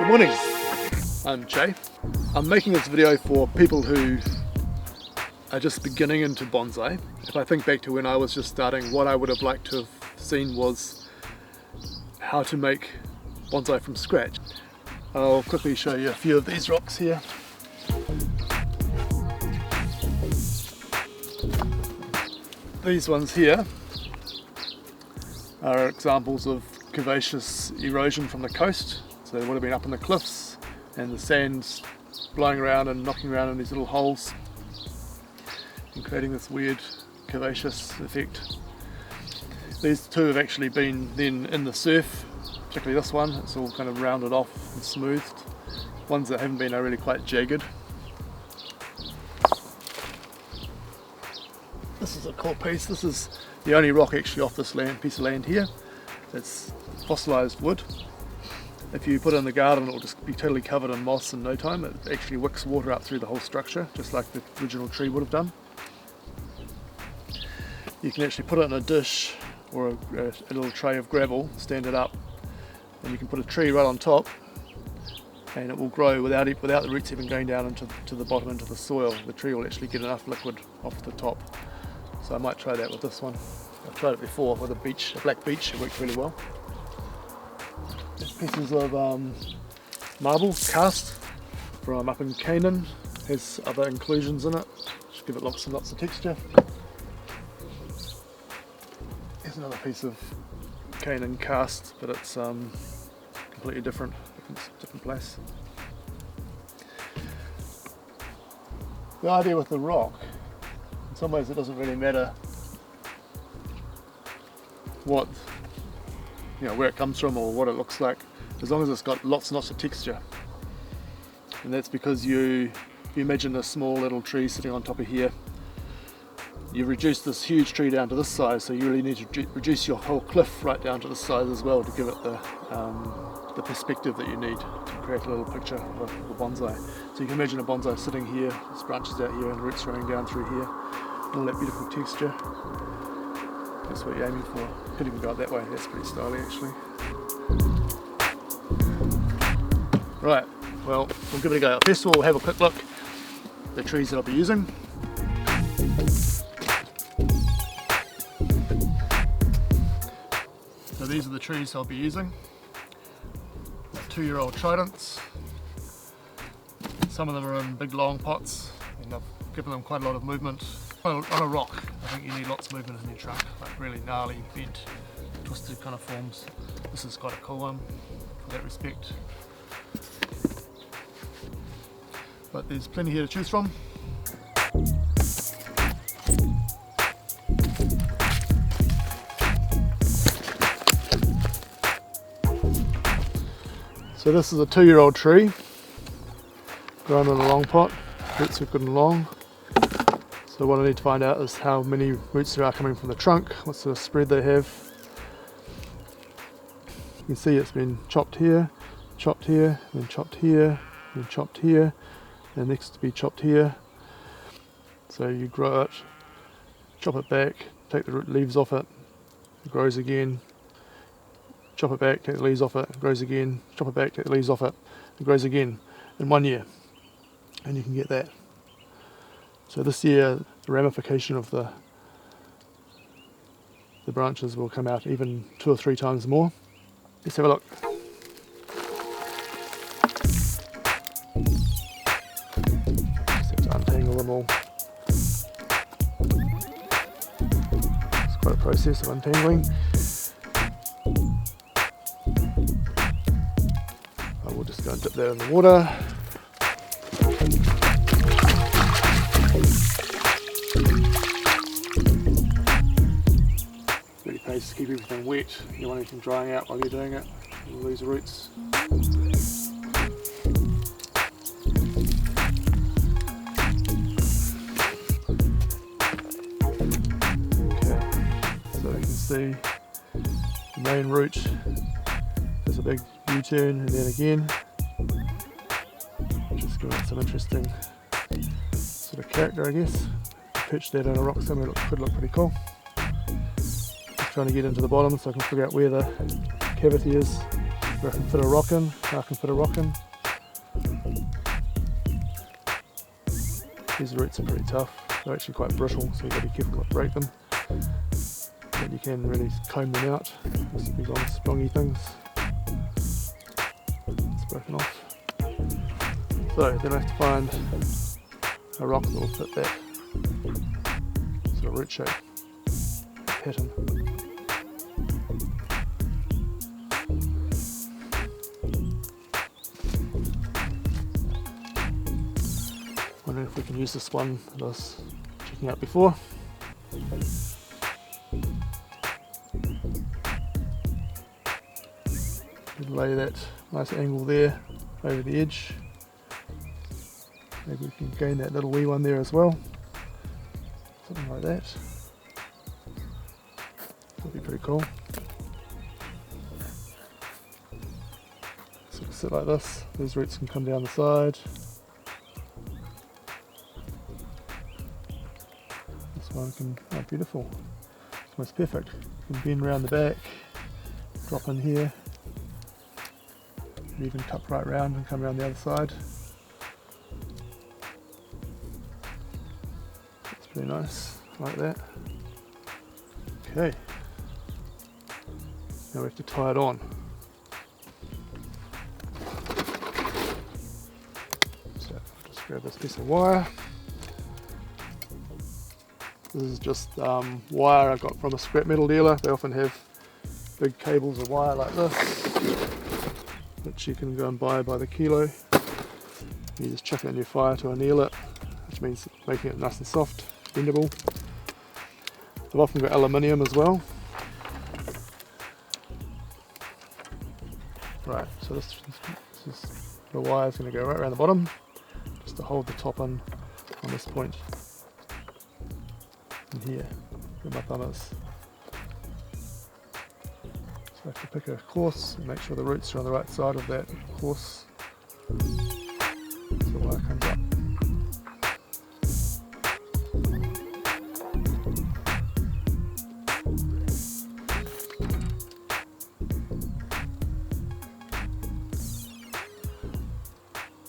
Good morning, I'm Jay. I'm making this video for people who are just beginning into bonsai. If I think back to when I was just starting, what I would have liked to have seen was how to make bonsai from scratch. I'll quickly show you a few of these rocks here. These ones here are examples of curvaceous erosion from the coast. So they would have been up in the cliffs and the sand's blowing around and knocking around in these little holes and creating this weird curvaceous effect. These two have actually been then in the surf, particularly this one. It's all kind of rounded off and smoothed. Ones that haven't been are really quite jagged. This is a cool piece. This is the only rock actually off this piece of land here. It's fossilized wood. If you put it in the garden, it will just be totally covered in moss in no time. It actually wicks water up through the whole structure, just like the original tree would have done. You can actually put it in a dish or a little tray of gravel, stand it up, and you can put a tree right on top, and it will grow without the roots even going down into the bottom, into the soil. The tree will actually get enough liquid off the top. So I might try that with this one. I've tried it before with a black beech. It worked really well. There's pieces of marble cast from up in Canaan. Has other inclusions in it, just give it lots and lots of texture. Here's another piece of Canaan cast, but it's completely different place. The idea with the rock, in some ways it doesn't really matter what, where it comes from or what it looks like, as long as it's got lots and lots of texture. And that's because you imagine a small little tree sitting on top of here. You reduce this huge tree down to this size, so you really need to reduce your whole cliff right down to this size as well to give it the perspective that you need to create a little picture of the bonsai. So you can imagine a bonsai sitting here, its branches out here and roots running down through here, and all that beautiful texture. That's what you're aiming for. Could even go it that way, that's pretty stylish actually. Right, well, we'll give it a go. First of all, we'll have a quick look at the trees that I'll be using. So these are the trees I'll be using. 2-year-old tridents. Some of them are in big long pots, and I've given them quite a lot of movement. On a rock, I think you need lots of movement in your trunk, like really gnarly, bent, twisted kind of forms. This is quite a cool one for that respect. But there's plenty here to choose from. So this is a 2-year-old tree, grown in a long pot, roots are good and long. So what I need to find out is how many roots there are coming from the trunk, what sort of spread they have. You can see it's been chopped here, then chopped here, then chopped here, and next to be chopped here. So you grow it, chop it back, take the leaves off it, it grows again. Chop it back, take the leaves off it, it grows again. Chop it back, take the leaves off it, it grows again in 1 year. And you can get that. So this year, the ramification of the branches will come out even 2 or 3 times more. Let's have a look. Just have to untangle them all. It's quite a process of untangling. I will just go and dip that in the water. Really pays to keep everything wet. You don't want anything drying out while you're doing it. You'll lose the roots. Okay, so you can see the main root. There's a big U-turn and then again. Just give it some interesting sort of character, I guess. Perch that on a rock somewhere could look pretty cool. Just trying to get into the bottom so I can figure out where the cavity is where I can fit a rock in, I can fit a rock in. These roots are pretty tough. They're actually quite brittle, so you've got to be careful not to break them. But you can really comb them out. Just these long sprongy things. It's broken off. So then I have to find a rock that will fit that sort of root shape pattern. Wondering if we can use this one that I was checking out before. Lay that nice angle there over the edge. Maybe we can gain that little wee one there as well. Something like that. That'd be pretty cool. So sit like this. These roots can come down the side. This one can, oh beautiful. It's almost perfect. You can bend around the back, drop in here, and even cut right round and come around the other side. That's pretty nice, like that. Okay. Now we have to tie it on. So I'll just grab this piece of wire. This is just wire I got from a scrap metal dealer. They often have big cables of wire like this, which you can go and buy by the kilo. You just chuck it in your fire to anneal it, which means making it nice and soft, bendable. I've often got aluminium as well. Right, so this is the wire is going to go right around the bottom, just to hold the top on this point. And here, where my thumb is. So I have to pick a course and make sure the roots are on the right side of that course. So the wire comes up.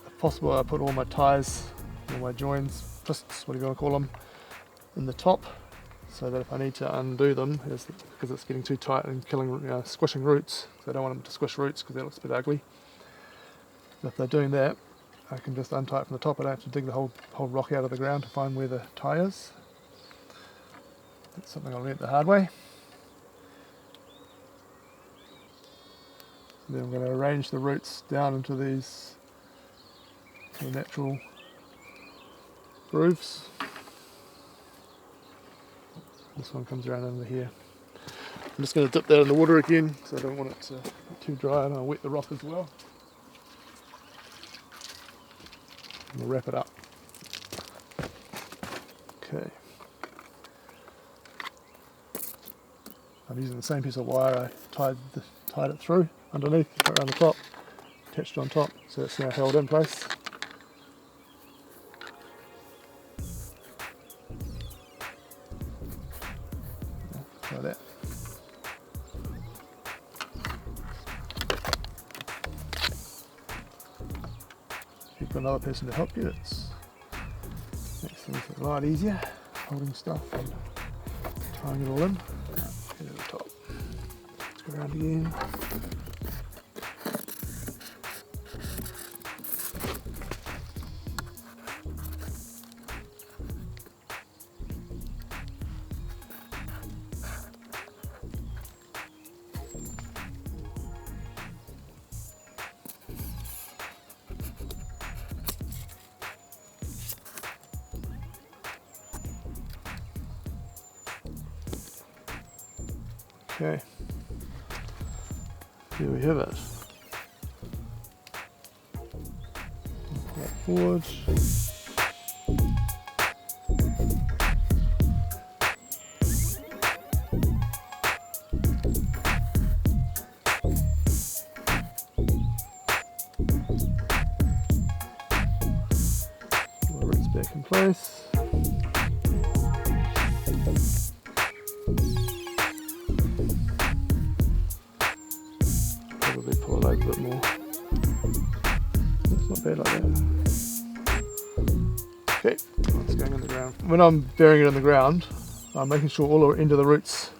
If possible, I put all my ties, all my joins, twists, what do you want to call them, in the top, so that if I need to undo them, because it's getting too tight and killing, squishing roots, because I don't want them to squish roots because that looks a bit ugly. If they're doing that, I can just untie it from the top. I don't have to dig the whole rock out of the ground to find where the tie is. That's something I learnt the hard way. Then I'm going to arrange the roots down into these natural grooves. This one comes around under here. I'm just going to dip that in the water again because I don't want it to get too dry, and I'll wet the rock as well. And we'll wrap it up. Okay. I'm using the same piece of wire I tied it through underneath, right around the top, attached on top, so it's now held in place. Like that. If you've got another person to help you, it makes things a lot easier, holding stuff and tying it all in. Get to the top. Let's go around again. Okay, here we have it. Pull that forward. Pull the roots back in place. Pull it over a not bad like that. Okay, it's going in the ground. When I'm burying it in the ground, I'm making sure all the end of the roots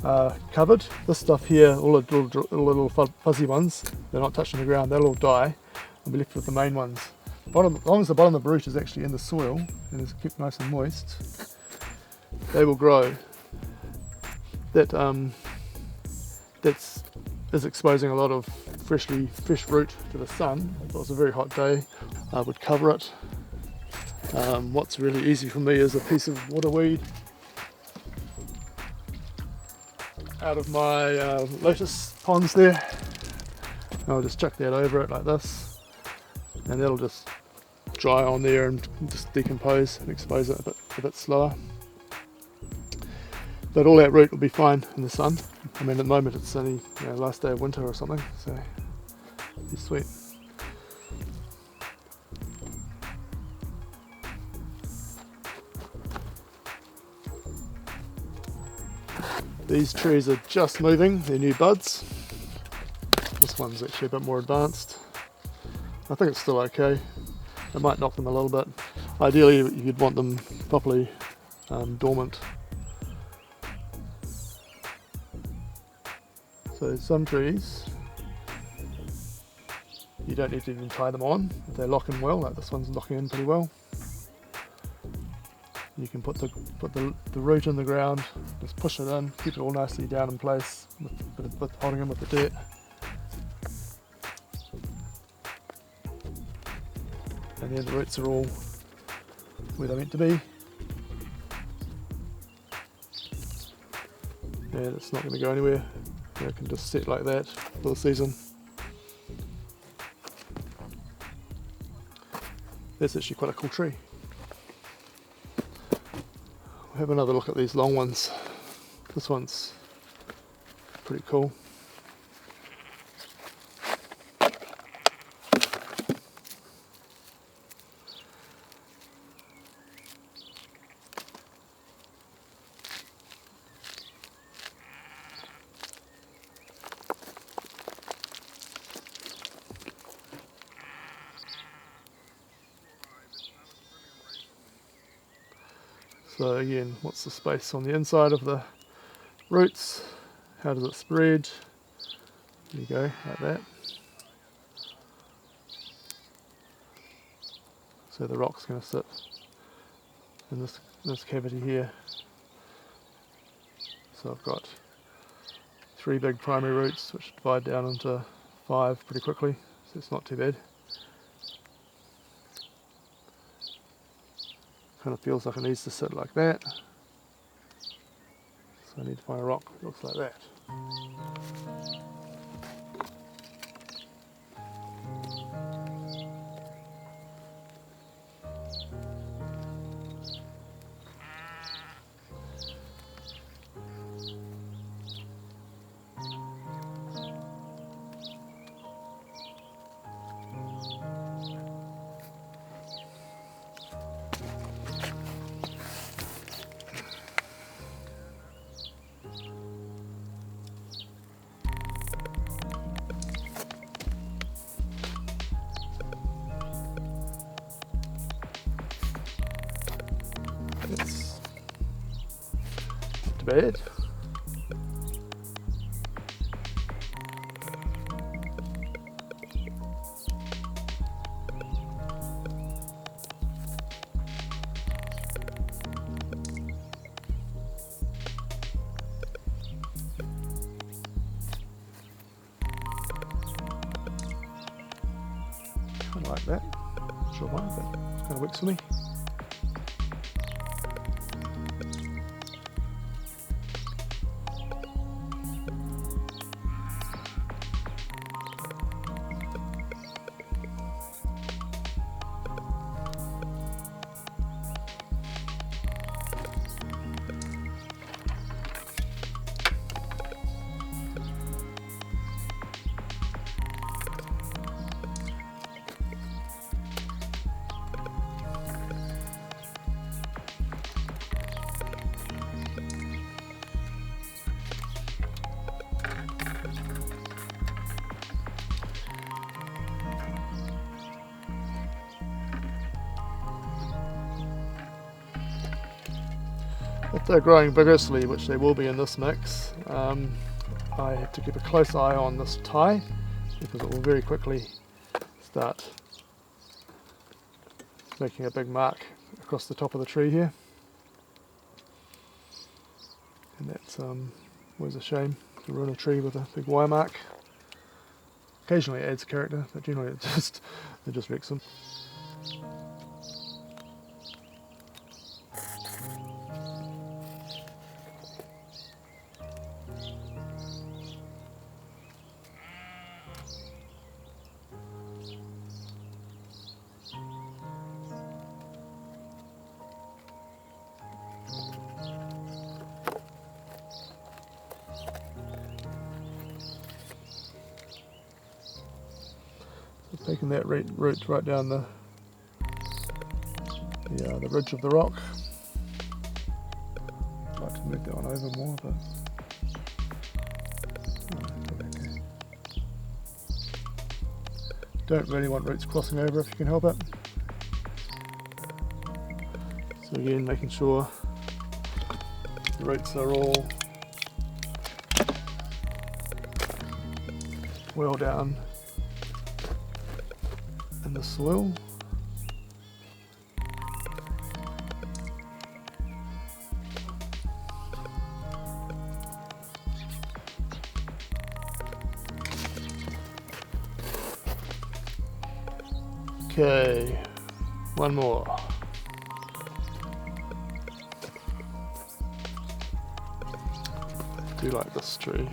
are covered. This stuff here, all the little fuzzy ones, they're not touching the ground, they'll all die. I'll be left with the main ones. As long as the bottom of the root is actually in the soil and is kept nice and moist, they will grow. That is exposing a lot of fresh root to the sun. If it was a very hot day, I would cover it. What's really easy for me is a piece of water weed out of my lotus ponds there. I'll just chuck that over it like this, and that'll just dry on there and just decompose and expose it a bit slower. But all that root will be fine in the sun. I mean, at the moment it's only last day of winter or something, so it's sweet. These trees are just moving, they're new buds. This one's actually a bit more advanced. I think it's still okay. It might knock them a little bit. Ideally you'd want them properly dormant. So some trees, you don't need to even tie them on. If they lock in well, like this one's locking in pretty well. You can put the root in the ground, just push it in, keep it all nicely down in place, with holding in with the dirt. And then the roots are all where they're meant to be. And it's not going to go anywhere. It can just sit like that for the season. That's actually quite a cool tree. We'll have another look at these long ones. This one's pretty cool. So again, what's the space on the inside of the roots? How does it spread? There you go, like that. So the rock's going to sit in this cavity here. So I've got 3 big primary roots which divide down into 5 pretty quickly, so it's not too bad. Kind of feels like it needs to sit like that. So I need to find a rock that looks like that. That's not too bad. Kind of like that. Not sure why, but it kind of works for me. If they're growing vigorously, which they will be in this mix, I have to keep a close eye on this tie because it will very quickly start making a big mark across the top of the tree here, and that's always a shame to ruin a tree with a big wire mark. Occasionally it adds character, but generally it just wrecks them. Taking that root right down the ridge of the rock. I'd like to move that one over more, but okay. Don't really want roots crossing over if you can help it. So again, making sure the roots are all well down in the soil. Okay, one more. I do like this tree.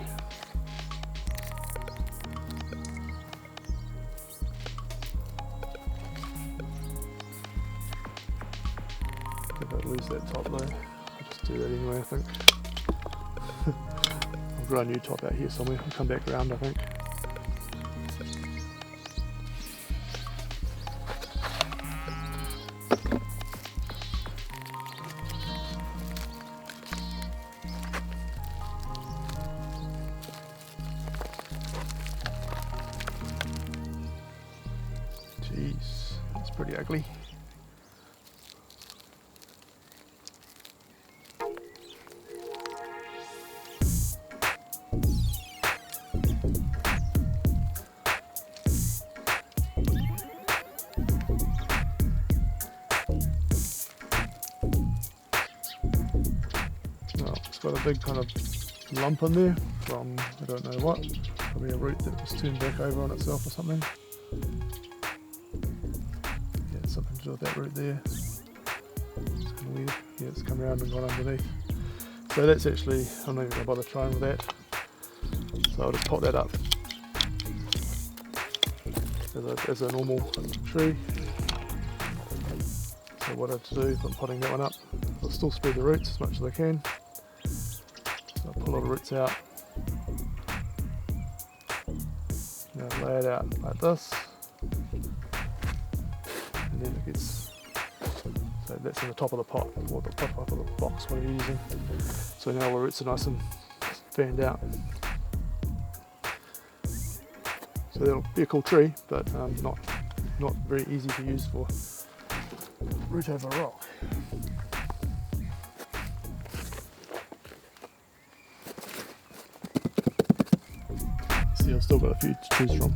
If I lose that top though, I'll just do that anyway, I think. I'll grow a new top out here somewhere, I'll come back around I think. Jeez, that's pretty ugly. Oh, it's got a big kind of lump in there from I don't know what, probably a root that was turned back over on itself or something. Yeah, something to do with that root there. It's kind of weird. Yeah, it's come around and gone underneath. So that's actually, I'm not even going to bother trying with that. So I'll just pop that up as a normal tree. So what I have to do is I'm potting that one up. I'll still spread the roots as much as I can. So I'll pull all the roots out. Now lay it out like this. And then it gets, so that's in the top of the pot, or the top of the box, what you're using. So now the roots are nice and fanned out. So that'll be a cool tree, but not very easy to use for root over rock. See, I've still got a few to choose from.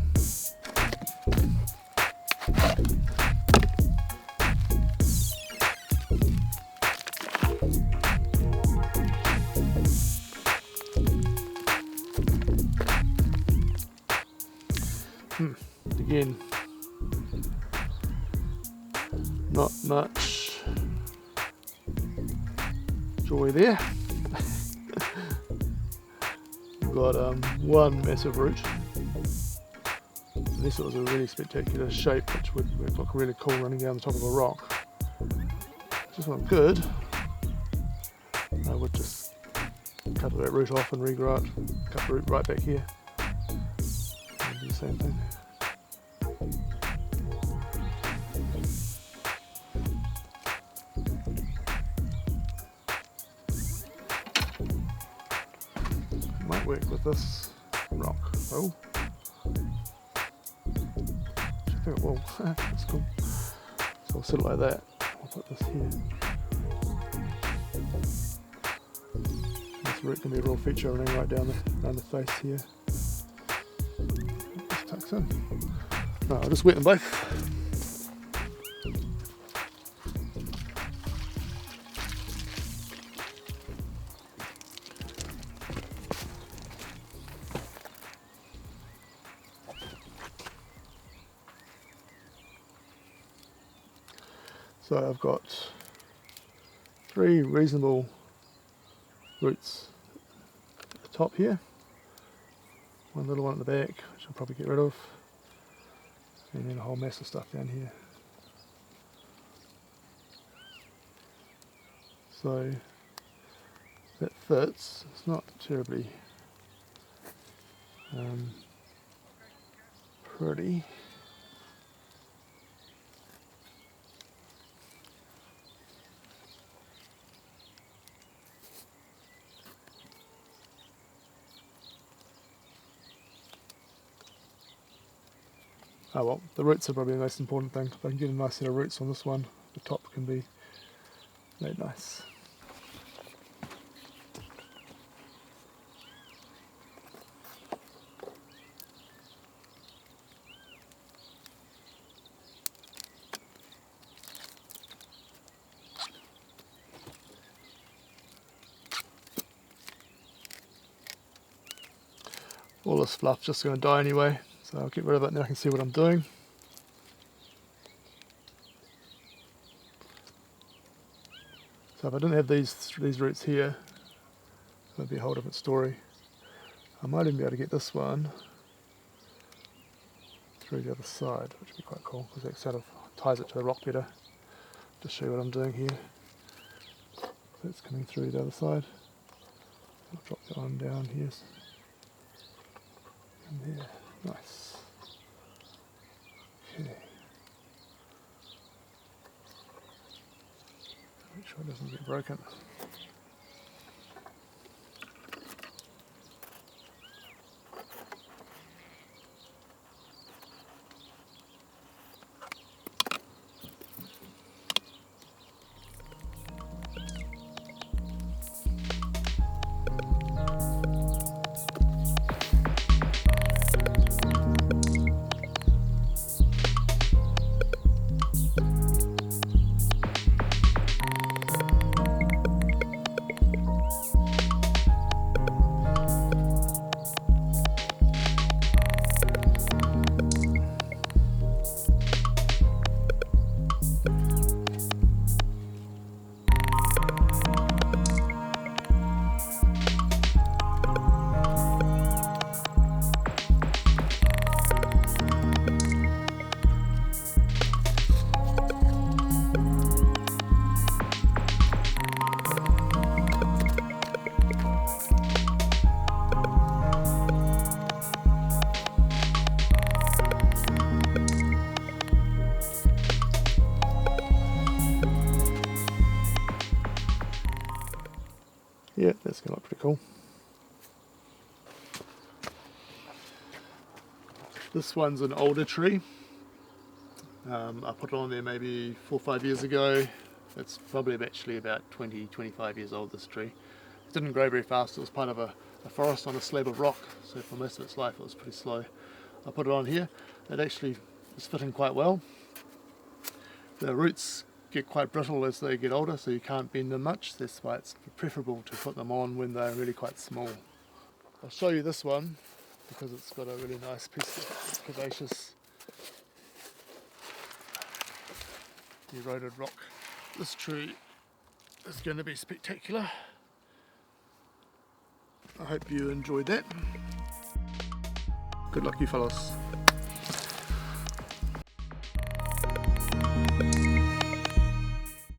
Again, not much joy there. We've got one massive root. Unless it was a really spectacular shape, which would look really cool running down the top of a rock. Just one good. I would just cut that root off and regrow it. Cut the root right back here. And do the same thing. Might work with this rock though. I think it will. That's cool. So I'll set it like that. I'll put this here. root can be a real feature running right down the face here. Just tucks in. No, I'll just wet them both. So I've got 3 reasonable roots at the top here, one little one at the back which I'll probably get rid of, and then a whole mess of stuff down here. So that fits, it's not terribly pretty. Oh well, the roots are probably the most important thing. If I can get a nice set of roots on this one, the top can be made nice. All this fluff's just going to die anyway, so I'll get rid of it and I can see what I'm doing. So if I didn't have these roots here, it would be a whole different story. I might even be able to get this one through the other side, which would be quite cool because that sort of ties it to the rock better. Just show you what I'm doing here. So it's coming through the other side. I'll drop that one down here. And there, nice. Okay. Make sure it doesn't get broken. Yeah, that's going to look pretty cool. This one's an older tree. I put it on there maybe 4 or 5 years ago. It's probably actually about 20-25 years old, this tree. It didn't grow very fast. It was part of a forest on a slab of rock, so for most of its life it was pretty slow. I put it on here. It actually is fitting quite well. The roots get quite brittle as they get older, so you can't bend them much. That's why it's preferable to put them on when they're really quite small. I'll show you this one because it's got a really nice piece of curvaceous eroded rock. This tree is going to be spectacular. I hope you enjoyed that. Good luck, you fellas.